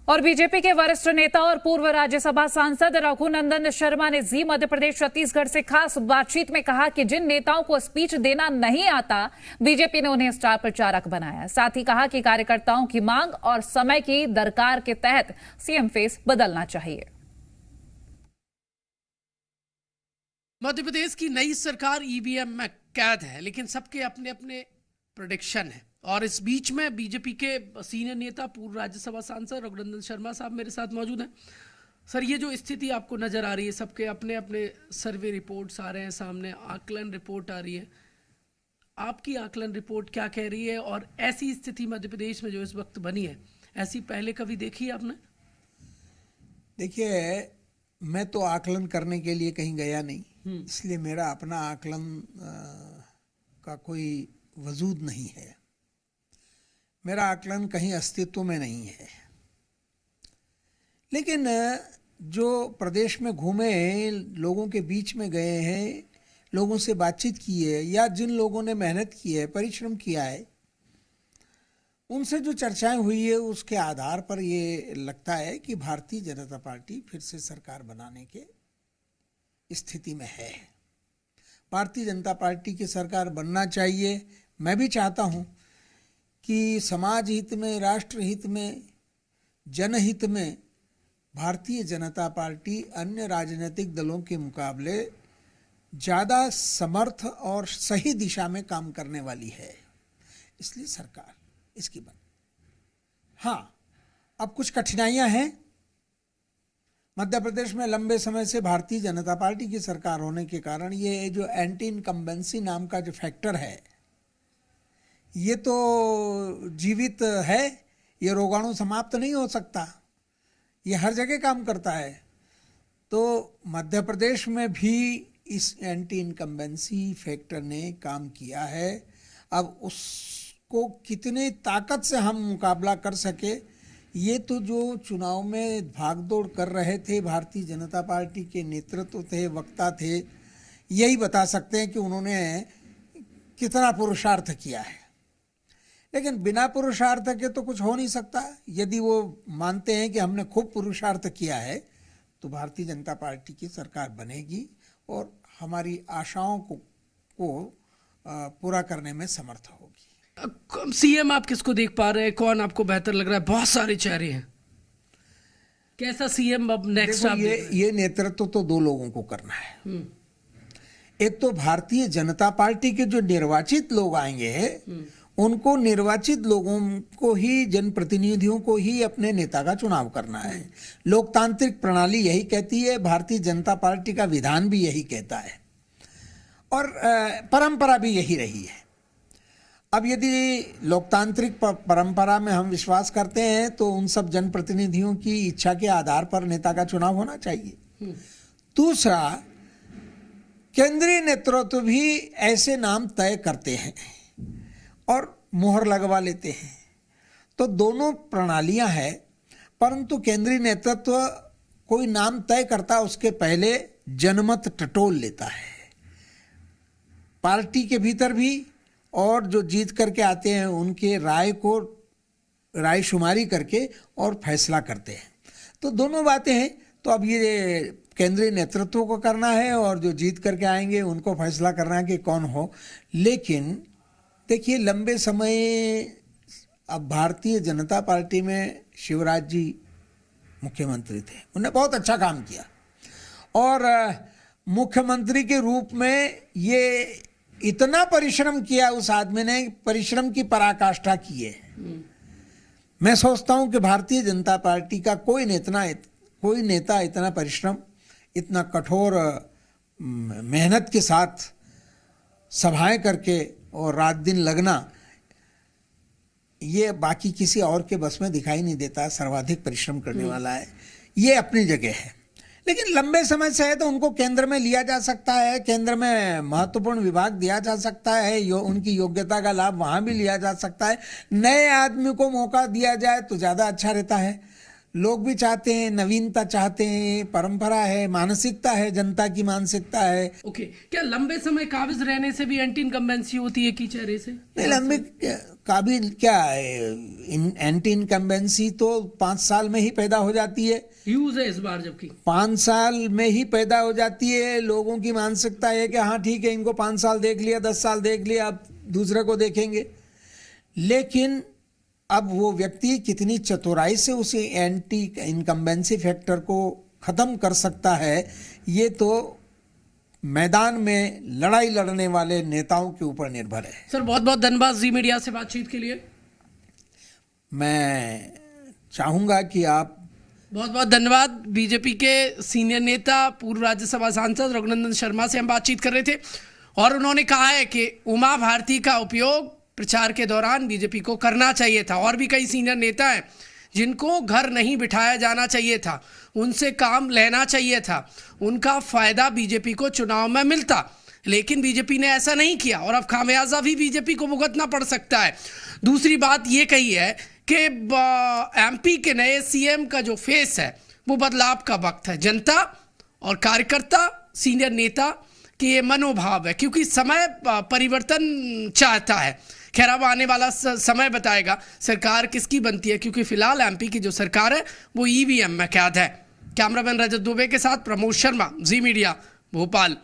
और बीजेपी के वरिष्ठ नेता और पूर्व राज्यसभा सांसद रघुनंदन शर्मा ने जी मध्य प्रदेश छत्तीसगढ़ से खास बातचीत में कहा कि जिन नेताओं को स्पीच देना नहीं आता, बीजेपी ने उन्हें स्टार प्रचारक बनाया। साथ ही कहा कि कार्यकर्ताओं की मांग और समय की दरकार के तहत सीएम फेस बदलना चाहिए। मध्य प्रदेश की नई सरकार ईवीएम में कैद है, लेकिन सबके अपने अपने प्रेडिक्शन है। और इस बीच में बीजेपी के सीनियर नेता पूर्व राज्यसभा सांसद रघुनंदन शर्मा साहब मेरे साथ मौजूद हैं। सर, ये जो स्थिति आपको नजर आ रही है, सबके अपने अपने सर्वे रिपोर्ट्स आ रहे हैं सामने, आकलन रिपोर्ट आ रही है, आपकी आकलन रिपोर्ट क्या कह रही है? और ऐसी स्थिति मध्य प्रदेश में जो इस वक्त बनी है, ऐसी पहले कभी देखी है आपने? देखिए, मैं तो आकलन करने के लिए कहीं गया नहीं, इसलिए मेरा अपना आकलन का कोई वजूद नहीं है। मेरा आकलन कहीं अस्तित्व में नहीं है। लेकिन जो प्रदेश में घूमे, लोगों के बीच में गए हैं, लोगों से बातचीत की है, या जिन लोगों ने मेहनत की है, परिश्रम किया है, उनसे जो चर्चाएं हुई है, उसके आधार पर ये लगता है कि भारतीय जनता पार्टी फिर से सरकार बनाने के स्थिति में है। भारतीय जनता पार्टी की सरकार बनना चाहिए। मैं भी चाहता हूं कि समाज हित में, राष्ट्र हित में, जनहित में भारतीय जनता पार्टी अन्य राजनीतिक दलों के मुकाबले ज़्यादा समर्थ और सही दिशा में काम करने वाली है, इसलिए सरकार इसकी बन। हाँ, अब कुछ कठिनाइयां हैं। मध्य प्रदेश में लंबे समय से भारतीय जनता पार्टी की सरकार होने के कारण ये जो एंटी इनकम्बेंसी नाम का जो फैक्टर है, ये तो जीवित है। ये रोगाणु समाप्त नहीं हो सकता, ये हर जगह काम करता है। तो मध्य प्रदेश में भी इस एंटी इनकम्बेंसी फैक्टर ने काम किया है। अब उसको कितने ताकत से हम मुकाबला कर सके, ये तो जो चुनाव में भागदौड़ कर रहे थे भारतीय जनता पार्टी के नेतृत्व थे, वक्ता थे, यही बता सकते हैं कि उन्होंने कितना पुरुषार्थ किया है। लेकिन बिना पुरुषार्थ के तो कुछ हो नहीं सकता। यदि वो मानते हैं कि हमने खूब पुरुषार्थ किया है, तो भारतीय जनता पार्टी की सरकार बनेगी और हमारी आशाओं को पूरा करने में समर्थ होगी। सीएम आप किसको देख पा रहे हैं? कौन आपको बेहतर लग रहा है? बहुत सारे चेहरे हैं, कैसा सीएम अब नेक्स्ट? ये नेतृत्व तो दो लोगों को करना है। एक तो भारतीय जनता पार्टी के जो निर्वाचित लोग आएंगे, उनको निर्वाचित लोगों को ही, जनप्रतिनिधियों को ही अपने नेता का चुनाव करना है। लोकतांत्रिक प्रणाली यही कहती है, भारतीय जनता पार्टी का विधान भी यही कहता है, और परंपरा भी यही रही है। अब यदि लोकतांत्रिक परंपरा में हम विश्वास करते हैं, तो उन सब जनप्रतिनिधियों की इच्छा के आधार पर नेता का चुनाव होना चाहिए। दूसरा, केंद्रीय नेतृत्व भी ऐसे नाम तय करते हैं और मोहर लगवा लेते हैं। तो दोनों प्रणालियां हैं, परंतु केंद्रीय नेतृत्व कोई नाम तय करता, उसके पहले जनमत टटोल लेता है, पार्टी के भीतर भी, और जो जीत करके आते हैं उनके राय शुमारी करके और फैसला करते हैं। तो दोनों बातें हैं। तो अब ये केंद्रीय नेतृत्व को करना है और जो जीत करके आएंगे उनको फैसला करना है कि कौन हो। लेकिन देखिए, लंबे समय अब भारतीय जनता पार्टी में शिवराज जी मुख्यमंत्री थे, उन्होंने बहुत अच्छा काम किया, और मुख्यमंत्री के रूप में ये इतना परिश्रम किया, उस आदमी ने परिश्रम की पराकाष्ठा की है। मैं सोचता हूं कि भारतीय जनता पार्टी का कोई नेता इतना परिश्रम, इतना कठोर मेहनत के साथ सभाएं करके और रात दिन लगना, ये बाकी किसी और के बस में दिखाई नहीं देता। सर्वाधिक परिश्रम करने वाला है, ये अपनी जगह है। लेकिन लंबे समय से है तो उनको केंद्र में लिया जा सकता है, केंद्र में महत्वपूर्ण विभाग दिया जा सकता है, उनकी योग्यता का लाभ वहां भी लिया जा सकता है। नए आदमी को मौका दिया जाए तो ज़्यादा अच्छा रहता है। लोग भी चाहते हैं, नवीनता चाहते हैं, परंपरा है, मानसिकता है, जनता की मानसिकता है। ओके, क्या लंबे समय काबिज रहने से भी एंटी इनकम्बेंसी होती है की चेहरे से? नहीं, लंबे काबिल क्या है, एंटी इनकम्बेंसी तो 5 साल में ही पैदा हो जाती है। यूज है इस बार, जबकि 5 साल में ही पैदा हो जाती है। लोगों की मानसिकता है कि हाँ ठीक है, इनको 5 साल देख लिया, 10 साल देख लिया, अब दूसरे को देखेंगे। लेकिन अब वो व्यक्ति कितनी चतुराई से उसे एंटी इनकम्बेंसी फैक्टर को खत्म कर सकता है, ये तो मैदान में लड़ाई लड़ने वाले नेताओं के ऊपर निर्भर है। सर बहुत बहुत धन्यवाद जी मीडिया से बातचीत के लिए। मैं चाहूंगा कि आप बहुत बहुत धन्यवाद। बीजेपी के सीनियर नेता पूर्व राज्यसभा सांसद रघुनंदन शर्मा से हम बातचीत कर रहे थे और उन्होंने कहा है कि उमा भारती का उपयोग प्रचार के दौरान बीजेपी को करना चाहिए था। और भी कई सीनियर नेता हैं जिनको घर नहीं बिठाया जाना चाहिए था, उनसे काम लेना चाहिए था, उनका फायदा बीजेपी को चुनाव में मिलता, लेकिन बीजेपी ने ऐसा नहीं किया और अब खामियाजा भी बीजेपी को भुगतना पड़ सकता है। दूसरी बात ये कही है कि एमपी के नए सीएम का जो फेस है वो बदलाव का वक्त है। जनता और कार्यकर्ता, सीनियर नेता कि ये मनोभाव है, क्योंकि समय परिवर्तन चाहता है। खैर अब आने वाला समय बताएगा सरकार किसकी बनती है, क्योंकि फिलहाल एमपी की जो सरकार है वो ईवीएम में कैद है। कैमरामैन रजत दुबे के साथ प्रमोद शर्मा, जी मीडिया, भोपाल।